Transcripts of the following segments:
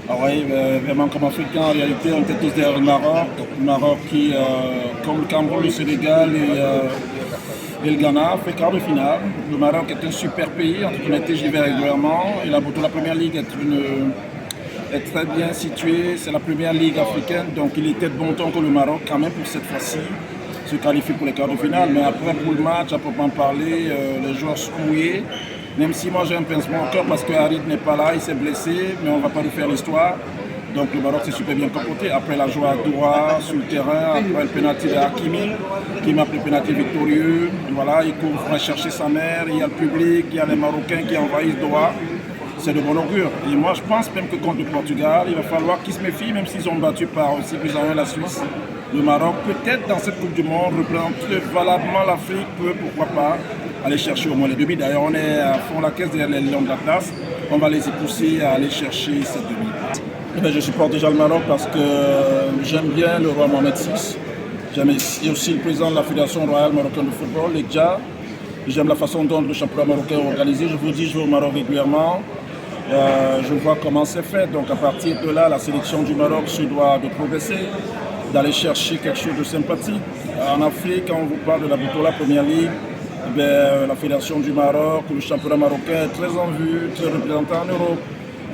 Ah oui, vraiment comme Africain, en réalité, on était tous derrière le Maroc. Le Maroc qui, comme le Cameroun, le Sénégal et le Ghana, fait quart de finale. Le Maroc est un super pays, en toute honnêteté, j'y vais régulièrement. Et la première ligue est très bien située. C'est la première ligue africaine, donc il était de bon temps que le Maroc, quand même, pour cette fois-ci, se qualifie pour les quarts de finale. Mais après, pour le match, à proprement parler, les joueurs sont mouillés. Même si moi j'ai un pincement au cœur parce que Harid n'est pas là, il s'est blessé, mais on ne va pas lui faire l'histoire. Donc le Maroc s'est super bien comporté. Après la joie à Doha, sur le terrain, après le pénalty de Hakimi, qui marque le pénalty victorieux. Voilà, il court pour chercher sa mère, il y a le public, il y a les Marocains qui envahissent Doha. C'est de bon augure. Et moi je pense même que contre le Portugal, il va falloir qu'ils se méfient, même s'ils ont battu par 6 buts à 1 la Suisse. Le Maroc, peut-être dans cette Coupe du Monde, représente valablement l'Afrique, pourquoi pas aller chercher au moins les demi. D'ailleurs, on est à fond la caisse derrière les Lions de l'Atlas. On va les y pousser à aller chercher cette demi. Eh bien, je supporte déjà le Maroc parce que j'aime bien le roi Mohamed VI. J'aime aussi le président de la Fédération royale marocaine de football, l'EDJA. J'aime la façon dont le championnat marocain est organisé. Je vous dis, je vais au Maroc régulièrement. Je vois comment c'est fait. Donc à partir de là, la sélection du Maroc se doit de progresser, d'aller chercher quelque chose de sympathique. En Afrique, quand on vous parle de la Botola Première Ligue, la Fédération du Maroc, le championnat marocain est très en vue, très représenté en Europe.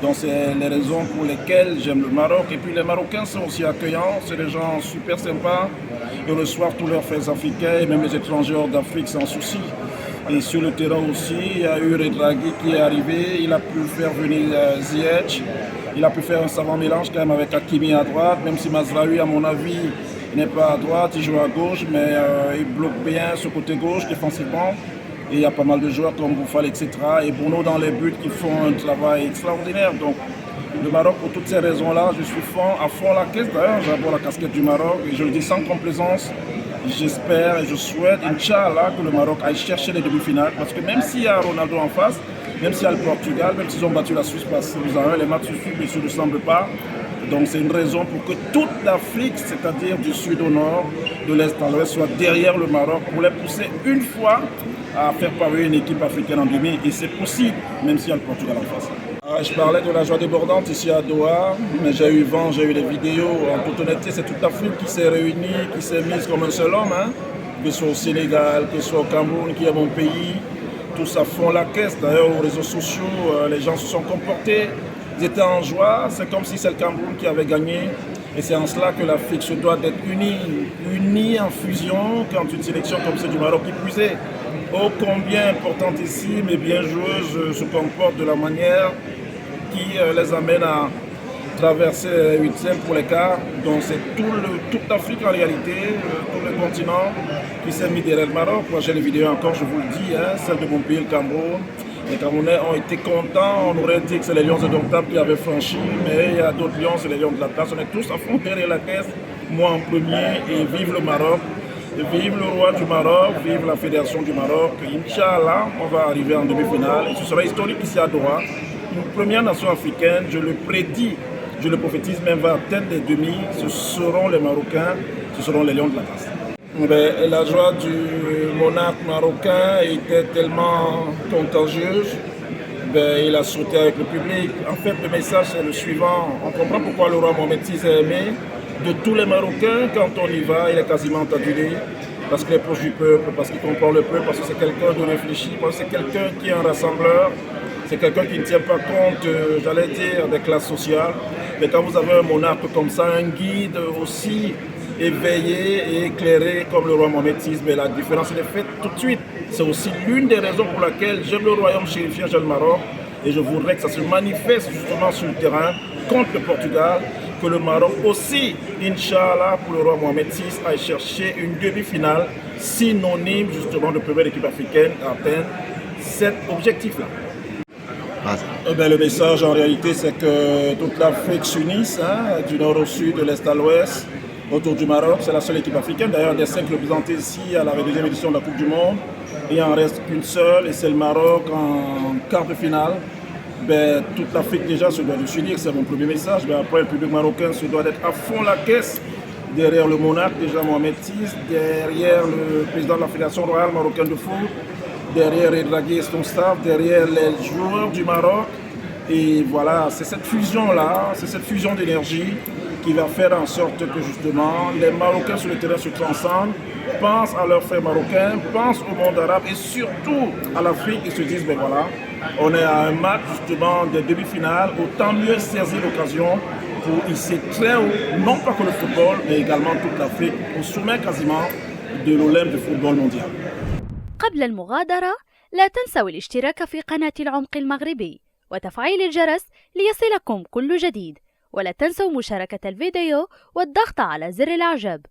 Donc c'est les raisons pour lesquelles j'aime le Maroc. Et puis les Marocains sont aussi accueillants, c'est des gens super sympas. Ils reçoivent tous leurs frères africains et même les étrangers hors d'Afrique sans souci. Et sur le terrain aussi, il y a eu Redragui qui est arrivé, il a pu faire venir Ziyech, il a pu faire un savant mélange quand même avec Hakimi à droite, même si Mazraoui à mon avis n'est pas à droite, il joue à gauche, mais il bloque bien ce côté gauche défensivement. Et il y a pas mal de joueurs comme Bouffal, etc. Et Bruno dans les buts qui font un travail extraordinaire. Donc le Maroc, pour toutes ces raisons-là, je suis à fond la caisse. D'ailleurs, j'aborde la casquette du Maroc et je le dis sans complaisance. J'espère et je souhaite, Inch'Allah, que le Maroc aille chercher les demi-finales. Parce que même s'il y a Ronaldo en face, même s'il y a le Portugal, même s'ils ont battu la Suisse par 6 buts à 1, les matchs ne ressemblent pas. Donc c'est une raison pour que toute l'Afrique, c'est-à-dire du sud au nord, de l'est à l'ouest, soit derrière le Maroc pour les pousser une fois à faire parvenir une équipe africaine en demi. Et c'est possible, même s'il y a le Portugal en face. Je parlais de la joie débordante ici à Doha, mais j'ai eu vent, j'ai eu des vidéos. En toute honnêteté, c'est toute l'Afrique qui s'est réunie, qui s'est mise comme un seul homme. Hein. Que ce soit au Sénégal, que ce soit au Cameroun, qui est mon pays. Tous à fond la caisse. D'ailleurs, aux réseaux sociaux, les gens se sont comportés. Ils étaient en joie. C'est comme si c'est le Cameroun qui avait gagné. Et c'est en cela que l'Afrique se doit d'être unie en fusion quand une sélection comme celle du Maroc qui puisait. Ô combien importantissime et bien joueuse se comporte de la manière qui les amène à traverser les huitièmes pour les quarts. Donc c'est toute l'Afrique en réalité, tout le continent qui s'est mis derrière le Maroc. Moi j'ai les vidéos encore, je vous le dis, hein, celle de mon pays, le Cameroun. Les Camerounais ont été contents, on aurait dit que c'est les Lions indomptables qui avaient franchi, mais il y a d'autres Lions, c'est les Lions de l'Atlas. On est tous à fond derrière la caisse, moi en premier, et vive le Maroc. Vive le roi du Maroc, vive la fédération du Maroc. Inch'Allah, on va arriver en demi-finale. Et ce sera historique ici à Doha. Une première nation africaine, je le prédis, je le prophétise, même va atteindre les demi. Ce seront les Marocains, ce seront les Lions de l'Atlas. La joie du monarque marocain était tellement contagieuse. Il a sauté avec le public. En fait, le message c'est le suivant. On comprend pourquoi le roi Mohamed VI est aimé. De tous les Marocains, quand on y va, il est quasiment adulé. Parce qu'il est proche du peuple, parce qu'il comprend le peuple, parce que c'est quelqu'un de réfléchi, parce que c'est quelqu'un qui est un rassembleur. C'est quelqu'un qui ne tient pas compte, j'allais dire, des classes sociales. Mais quand vous avez un monarque comme ça, un guide aussi éveillé et éclairé comme le roi Mohamed VI, mais la différence elle est faite tout de suite. C'est aussi l'une des raisons pour laquelle j'aime le royaume chérifien, j'aime le Maroc. Et je voudrais que ça se manifeste justement sur le terrain contre le Portugal, que le Maroc aussi, Inch'Allah, pour le roi Mohamed VI, aille chercher une demi-finale synonyme justement de première équipe africaine à atteindre cet objectif-là. Le message en réalité c'est que toute l'Afrique s'unisse, hein, du nord au sud, de l'est à l'ouest, autour du Maroc. C'est la seule équipe africaine, d'ailleurs des 5 représentés ici à la deuxième édition de la Coupe du Monde. Il en reste qu'une seule et c'est le Maroc en quart de finale. Toute l'Afrique déjà se doit de s'unir, c'est mon premier message. Après le public marocain se doit d'être à fond la caisse derrière le monarque, déjà Mohamed VI, derrière le président de la Fédération royale marocaine de foot, derrière Redragui et son staff, derrière les joueurs du Maroc Et voilà, c'est cette fusion-là, c'est cette fusion d'énergie qui va faire en sorte que justement les Marocains sur le terrain se transcendent, pensent à leurs frères marocains, pensent au monde arabe et surtout à l'Afrique et se disent, ben voilà, on est à un match justement des demi-finales, autant mieux saisir l'occasion pour hisser très haut, non pas que le football, mais également toute l'Afrique, au sommet quasiment de l'Olympe du football mondial. قبل المغادرة لا تنسوا الاشتراك في قناة العمق المغربي وتفعيل الجرس ليصلكم كل جديد، ولا تنسوا مشاركة الفيديو والضغط على زر الإعجاب.